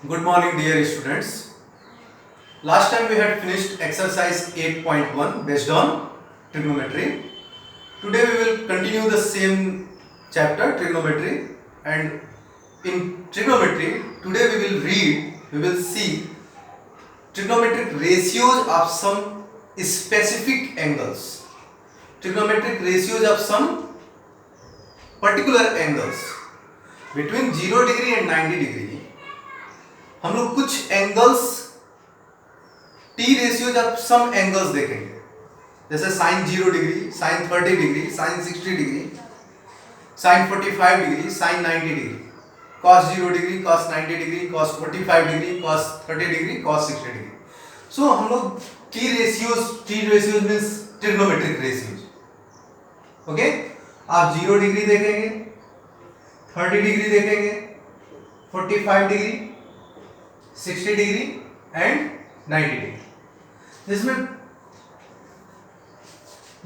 Good morning, dear students. Last time we had finished exercise 8.1 based on trigonometry. Today we will continue the same chapter, trigonometry, and in trigonometry today we will see trigonometric ratios of some specific angles. Trigonometric ratios of some particular angles between 0 degree and 90 degree. हम लोग कुछ angles T ratios of some angles देखेंगे, जैसे sine 0 degree, sine 30 degree, sine 60 degree, sine 45 degree, sine 90 degree, cos 0 degree, cos 90 degree, cos 45 degree, cos 30 degree, cos 60 degree. So हम लोग T ratios means trigonometric ratios. Okay, आप 0 degree देखेंगे, 30 degree देखेंगे, 45 degree, 60 degree and 90 degree. जिसमें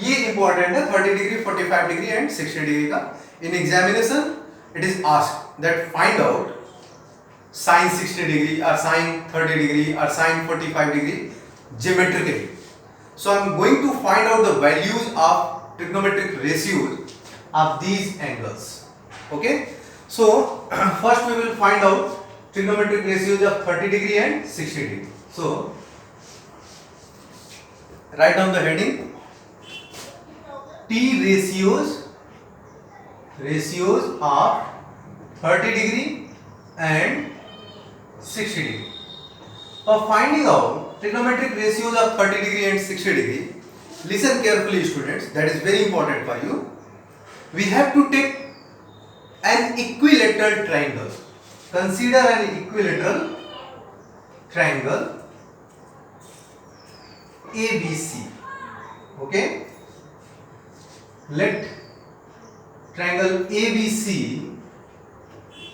ये important है 30 degree, 45 degree and 60 degree का. In examination it is asked that find out sine 60 degree और साइन 30 डिग्री और sine 45 degree geometrically. So I am going to find out the values of trigonometric ratios of these angles. Okay, so first we will find out trigonometric ratios of 30 degree and 60 degree. So write down the heading T ratios of 30 degree and 60 degree. For finding out trigonometric ratios of 30 degree and 60 degree, listen carefully students, that is very important for you. We have to take an equilateral triangle. Consider an equilateral triangle ABC. Okay, let triangle ABC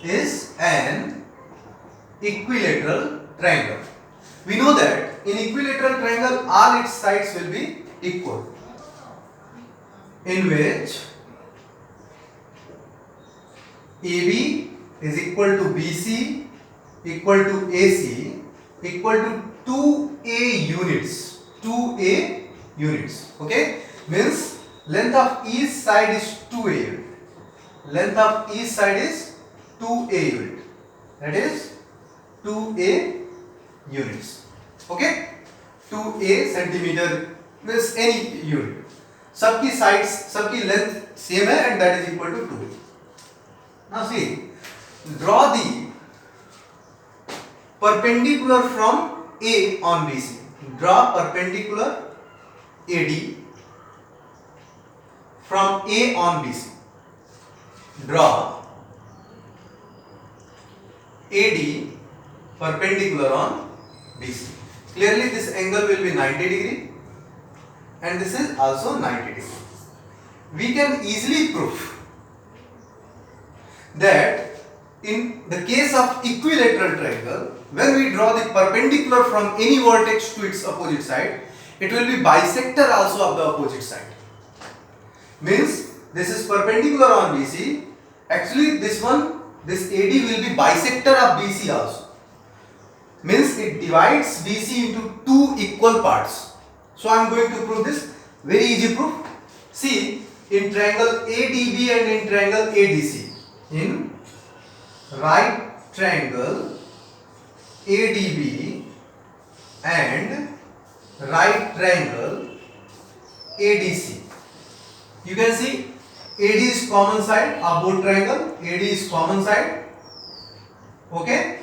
is an equilateral triangle. We know that in equilateral triangle all its sides will be equal, in which AB is equal to BC equal to AC equal to 2A units. 2A units. Okay, means length of each side is 2A unit. Length of each side is 2A unit. That is 2A units. Okay, 2A centimeter means any unit. सबकी sides, सबकी length same है and that is equal to 2A. Now see, draw the perpendicular from A on BC. Draw perpendicular AD from A on BC. Draw AD perpendicular on BC. Clearly this angle will be 90 degree and this is also 90 degree. We can easily prove that in the case of equilateral triangle, when we draw the perpendicular from any vertex to its opposite side, it will be bisector also of the opposite side. Means this is perpendicular on BC. Actually this AD will be bisector of BC also. Means it divides BC into two equal parts. So I am going to prove this. Very easy proof. See, in triangle ADB and in triangle ADC. In right triangle ADB and right triangle ADC, you can see AD is common side of both triangle. AD is common side. Okay,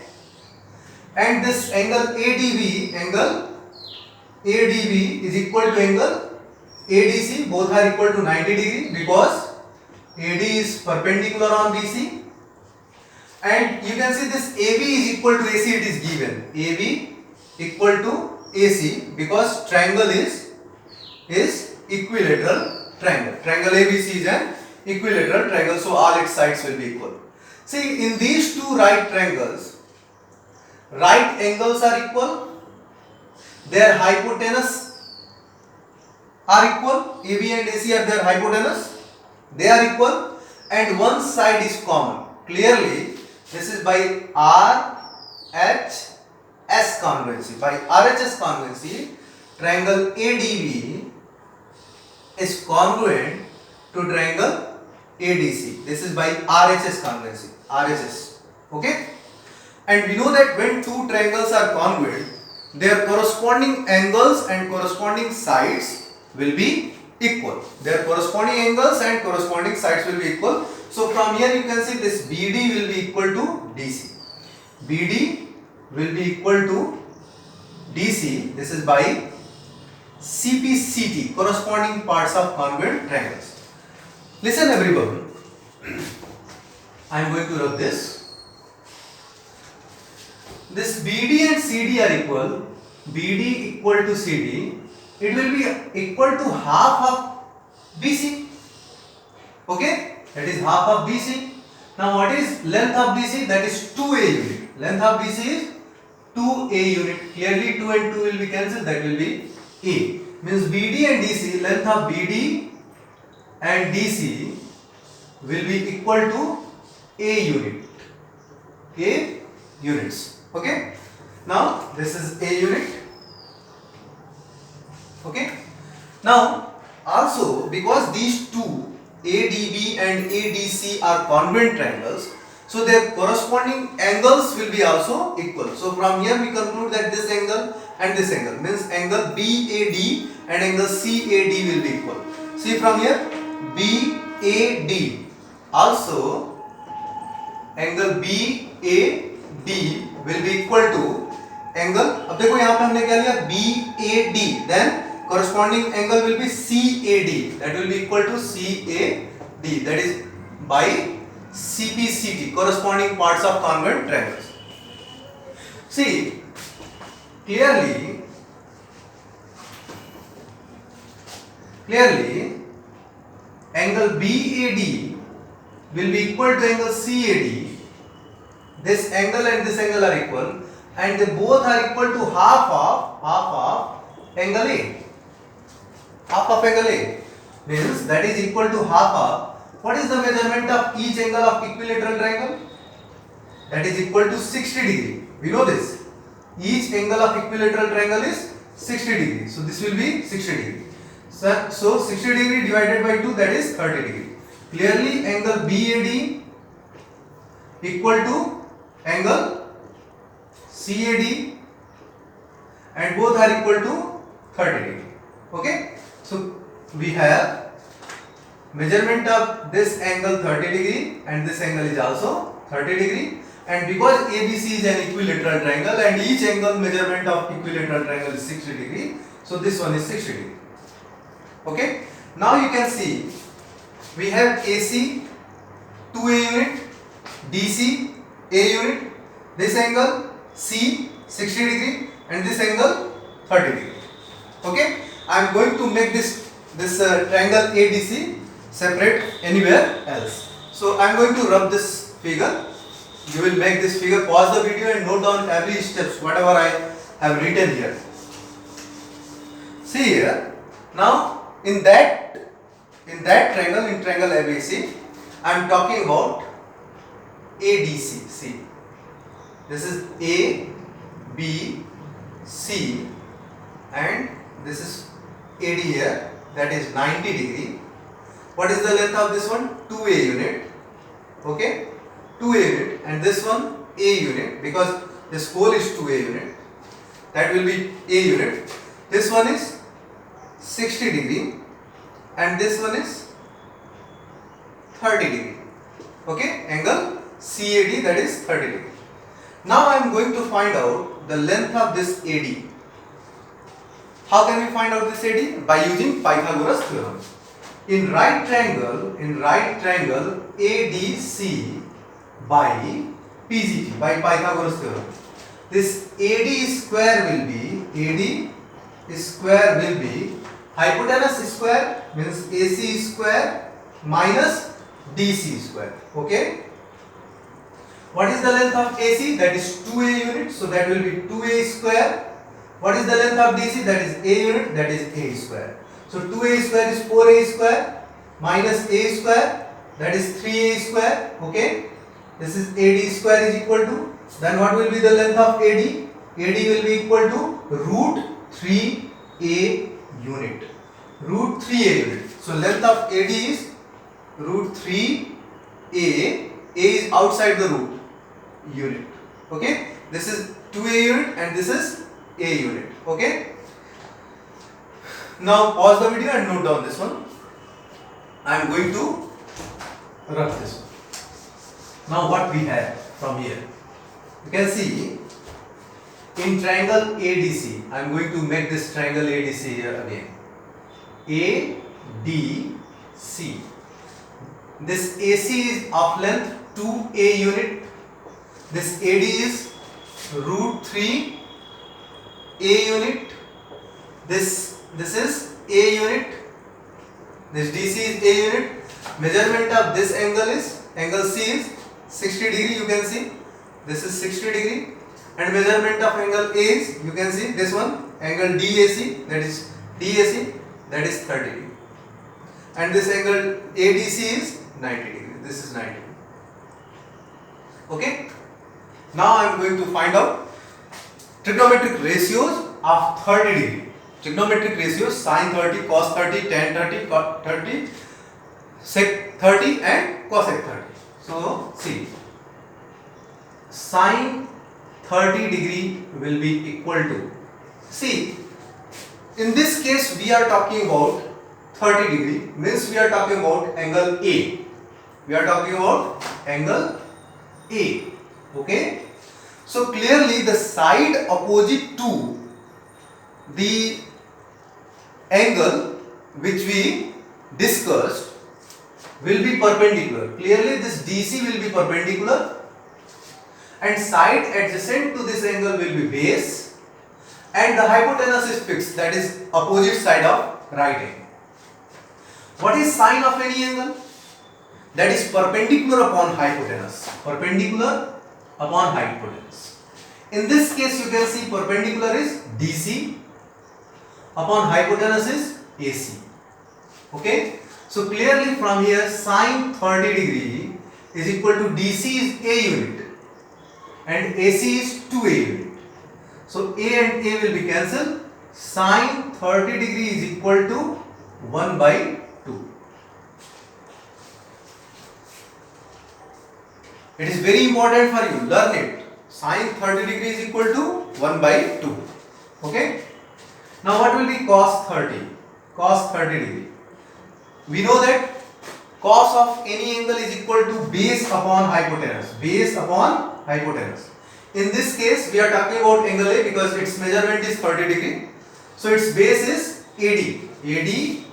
and this angle ADB is equal to angle ADC. Both are equal to 90 degree because AD is perpendicular on BC, and you can see this AB is equal to AC. It is given AB equal to AC because triangle is equilateral triangle. Triangle ABC is an equilateral triangle, so all its sides will be equal. See, in these two right triangles, right angles are equal, their hypotenuse are equal. AB and AC have their hypotenuse, they are equal, and one side is common. Clearly this is by R RHS congruency. By RHS congruency, triangle ADB is congruent to triangle ADC. This is by RHS congruency. RHS. Okay? And we know that when two triangles are congruent, their corresponding angles and corresponding sides will be equal. Their corresponding angles and corresponding sides will be equal. So from here you can see this BD will be equal to DC. BD will be equal to DC. This is by CPCT, corresponding parts of congruent triangles. Listen everyone, I am going to rub this. This BD and CD are equal. BD equal to CD. It will be equal to half of BC. Okay? That is half of BC. Now what is length of BC? That is 2A unit. Length of BC is 2A unit. Clearly 2 and 2 will be cancelled. That will be A. Means BD and DC, length of BD and DC will be equal to A unit. A units. Okay? Now this is A unit. Okay? Now also because these two ADB and ADC are congruent triangles, so their corresponding angles will be also equal. So from here we conclude that this angle and this angle means angle BAD and angle CAD will be equal. See from here BAD also angle BAD will be equal to angle, अब देखो यहाँ पे हमने क्या लिया BAD, then corresponding angle will be CAD, that will be equal to CAD, that is by CPCT, corresponding parts of congruent triangles. See clearly angle BAD will be equal to angle CAD. This angle and this angle are equal, and they both are equal to half of angle A. Half of angle A means that is equal to half of, what is the measurement of each angle of equilateral triangle? That is equal to 60 degree. We know this. Each angle of equilateral triangle is 60 degree. So this will be 60 degree. So 60 degree divided by 2, that is 30 degree. Clearly angle BAD equal to angle CAD and both are equal to 30 degree. Okay? So we have measurement of this angle 30 degree and this angle is also 30 degree, and because ABC is an equilateral triangle and each angle measurement of equilateral triangle is 60 degree, so this one is 60 degree. Okay? Now you can see we have AC 2A unit, DC A unit, this angle C 60 degree and this angle 30 degree. Okay? I am going to make this triangle ADC separate anywhere else. So I am going to rub this figure. You will make this figure, pause the video and note down every steps whatever I have written here. See here. Now in that triangle, in triangle ABC, I am talking about ADC. See, this is A, B, C, and this is AD here, that is 90 degree. What is the length of this one? 2A unit. Okay, 2A unit, and this one A unit, because this whole is 2A unit, that will be A unit. This one is 60 degree and this one is 30 degree. Okay, angle CAD, that is 30 degree. Now I am going to find out the length of this AD. How can we find out this AD? By using Pythagoras theorem. In right triangle ADC by PGT, by Pythagoras theorem, this AD square will be hypotenuse square, means AC square minus DC square. Okay. What is the length of AC? That is 2A unit, so that will be 2A square. What is the length of DC? That is A unit, that is A square. So 2A square is 4A square minus A square, that is 3A square. Okay. This is AD square is equal to Then what will be the length of AD? AD will be equal to root 3a unit. Root 3a unit. So length of AD is root 3a. A is outside the root unit. Okay. This is 2a unit and this is a unit. Okay. Now pause the video and note down this one. I am going to rub this one. Now what we have from here? You can see in triangle ADC. I am going to make this triangle ADC here again. ADC. This AC is of length 2a unit. This AD is root 3 a unit. This is a unit. This DC is a unit. Measurement of this angle is, angle C is 60 degree, you can see. This is 60 degree. And measurement of angle A is, you can see this one, angle DAC, that is 30 degree. And this angle ADC is 90 degree. This is 90. Okay. Now I am going to find out trigonometric ratios of 30 degree. Trigonometric ratios, sin 30, cos 30, tan 30, cot 30, sec 30 and cosec 30. So see, sin 30 degree will be equal to, see, in this case we are talking about 30 degree, means we are talking about angle A. We are talking about angle A. Okay. So clearly the side opposite to the angle which we discussed will be perpendicular. Clearly this DC will be perpendicular and side adjacent to this angle will be base and the hypotenuse is fixed, that is opposite side of right angle. What is sine of any angle? That is perpendicular upon hypotenuse. Perpendicular upon hypotenuse. In this case you can see perpendicular is DC upon hypotenuse is AC. Okay. So clearly from here sine 30 degree is equal to DC is a unit and AC is 2a unit. So a and a will be cancelled. Sine 30 degree is equal to 1 by 2. It is very important for you, learn it. Sine 30 degree is equal to 1 by 2. Okay. Now what will be cos 30? Cos 30 degree. We know that cos of any angle is equal to base upon hypotenuse. Base upon hypotenuse. In this case we are talking about angle A because its measurement is 30 degree. So its base is AD. AD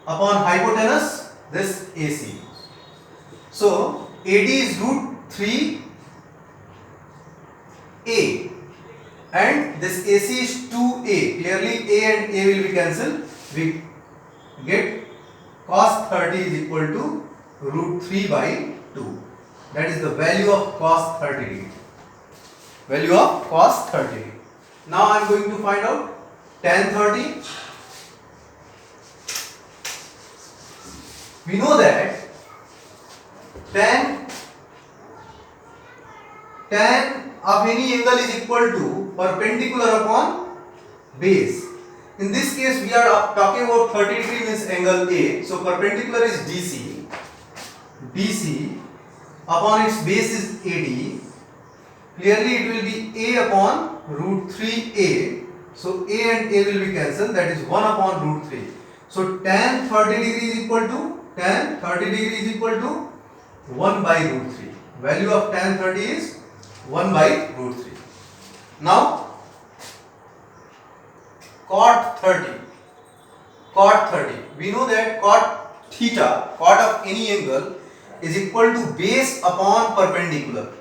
upon hypotenuse, this AC. So AD is root 3 A and this AC is 2A. Clearly A and A will be cancelled. We get cos 30 is equal to root 3 by 2. That is the value of cos 30 degree. Value of cos 30 degree. Now I am going to find out tan 30. We know that tan of any angle is equal to perpendicular upon base. In this case we are talking about 30 degree means angle A. So perpendicular is DC. DC upon its base is AD. Clearly it will be A upon root 3A. So A and A will be cancelled, that is 1 upon root 3. So tan 30 degree is equal to 1 by root 3. Value of tan 30 is 1 by root 3. Now cot 30. Cot 30. We know that cot theta, cot of any angle is equal to base upon perpendicular.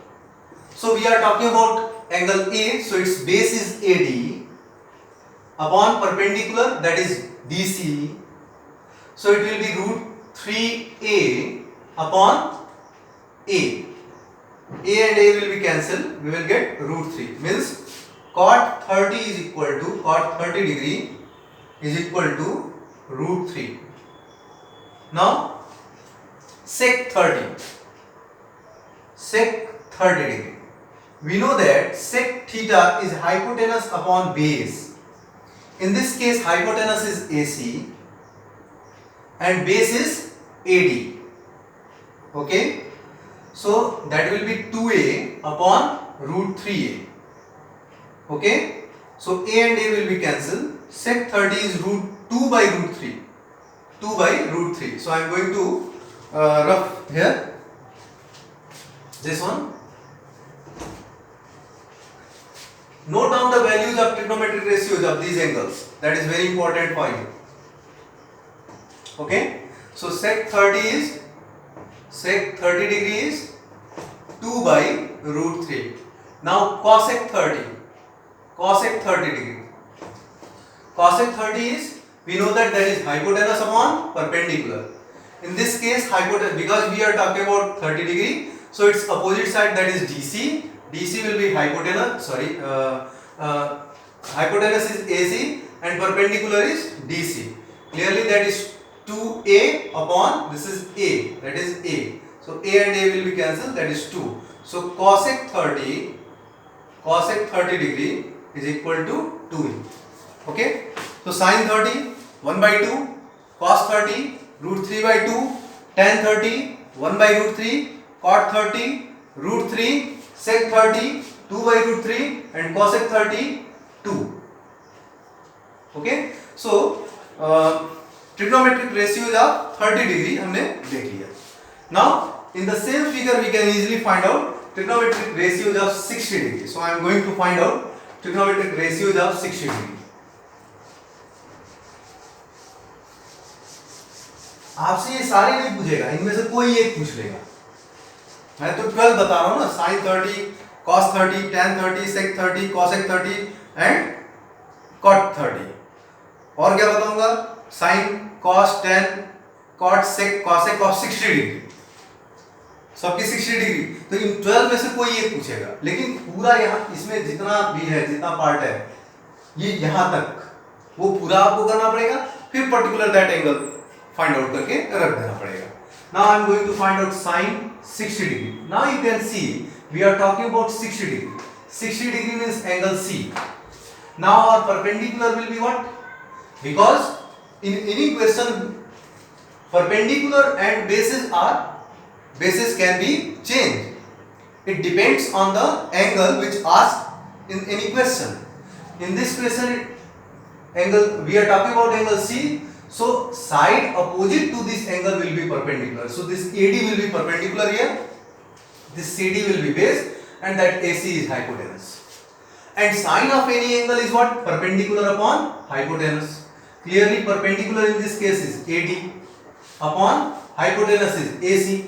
So we are talking about angle A, so its base is AD upon perpendicular, that is DC. So it will be root 3A upon A. A and A will be cancelled. We will get root 3. Means cot 30 is equal to, cot 30 degree is equal to root 3. Now sec 30. Sec 30 degree. We know that sec theta is hypotenuse upon base. In this case, hypotenuse is AC and base is AD. Okay, so that will be 2a upon root 3a. Okay, so a and a will be cancelled. Sec 30 is root 2 by root 3. 2 by root 3. So I am going to rough here this one. Note down the values of trigonometric ratios of these angles. That is very important for you. Okay, so sec 30 degree is 2 by root 3. Now cosec 30 degree. Cosec 30 is, we know that is hypotenuse upon perpendicular. In this case, hypotenuse, because we are talking about 30 degree, so its opposite side, that is DC. DC will be hypotenuse, hypotenuse is AC and perpendicular is DC. Clearly that is 2a upon, this is a, that is a. So a and a will be cancelled, that is 2. So cosec 30 degree is equal to 2a. Okay, so sin 30 1 by 2, cos 30 root 3 by 2, tan 30 1 by root 3, cot 30 root 3, sec 30 2 by root 3 and cosec 30 2. Okay, so trigonometric ratios of 30 degree हमने देख लिया. Now in the same figure we can easily find out trigonometric ratios of 60 degree. So I am going to find out trigonometric ratios of 60 degree. आपसे ये सारे नहीं पूछेगा, इनमें से कोई एक पूछ लेगा. मैं तो 12 बता रहा हूँ ना, sin 30, cos 30, tan 30, sec 30, cosec 30 and cot 30. और क्या बताऊंगा? sin, cos, tan, cot, sec, cosec of 60 degree. सबकी 60 डिग्री. तो इन 12 में से कोई एक पूछेगा. लेकिन पूरा यहाँ इसमें जितना भी है, जितना पार्ट है, ये यहाँ तक वो पूरा आपको करना पड़ेगा. फिर particular that angle find out करके रख देना पड़ेगा. Now I am going to find out sin 60 degree. Now you can see we are talking about 60 degree. 60 degree means angle C. Now our perpendicular will be what? Because in any question perpendicular and bases can be changed. It depends on the angle which asked in any question. In this question angle, we are talking about angle C. So side opposite to this angle will be perpendicular. So this AD will be perpendicular here. This CD will be base and that AC is hypotenuse. And sine of any angle is what? Perpendicular upon hypotenuse. Clearly perpendicular in this case is AD upon hypotenuse is AC.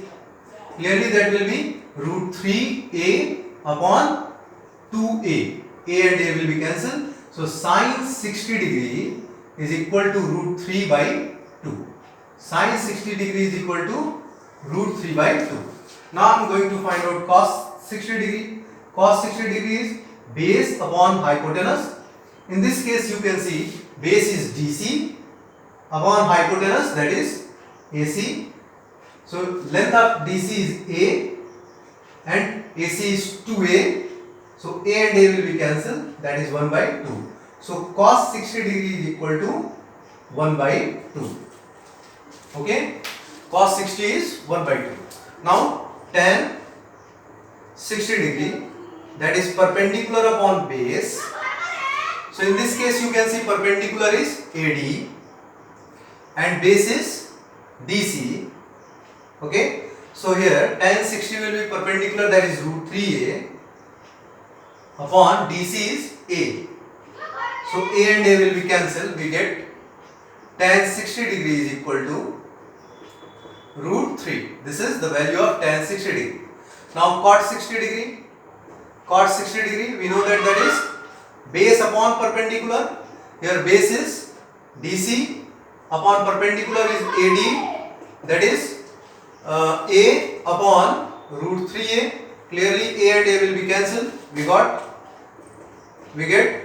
Clearly that will be root 3A upon 2A. A and A will be cancelled. So sine 60 degree is equal to root 3 by 2. Sine 60 degree is equal to root 3 by 2. Now I am going to find out cos 60 degree. Cos 60 degree is base upon hypotenuse. In this case you can see base is DC upon hypotenuse, that is AC. So length of DC is A and AC is 2A. So A and A will be cancelled, that is 1 by 2. So cos 60 degree is equal to 1 by 2. Okay, cos 60 is 1 by 2. Now tan 60 degree, that is perpendicular upon base. So in this case you can see perpendicular is AD and base is DC. Okay, so here tan 60 will be perpendicular, that is root 3A upon DC is A. So A and A will be cancelled. We get tan 60 degree is equal to root 3. This is the value of tan 60 degree. Now cot 60 degree. Cot 60 degree, we know that is base upon perpendicular. Here base is DC upon perpendicular is AD, that is A upon root 3A. Clearly A and A will be cancelled. We get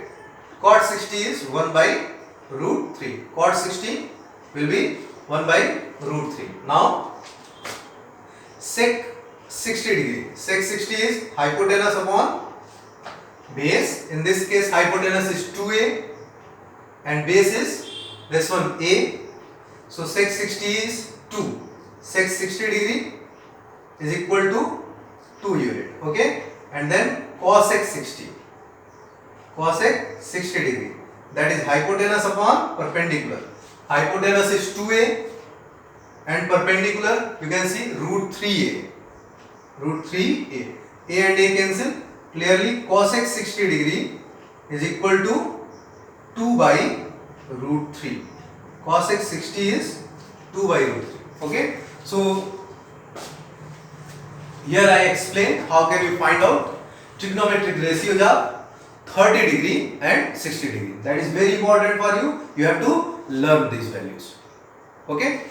cot 60 is 1 by root 3. Cot 60 will be 1 by root 3. Now sec 60 degree. Sec 60 is hypotenuse upon base, in this case hypotenuse is 2a and base is this one a. So sec 60 is 2. Sec 60 degree is equal to 2 unit. Okay, and then cosec 60. Cosec 60 degree, that is hypotenuse upon perpendicular. Hypotenuse is 2a and perpendicular you can see root 3a. Root 3a. A and a cancel. Clearly cosec 60 degree is equal to 2 by root 3. Cosec 60 is 2 by root 3. Okay. So here I explain how can you find out trigonometric ratios of 30 degree and 60 degree. That is very important for you. You have to learn these values. Okay.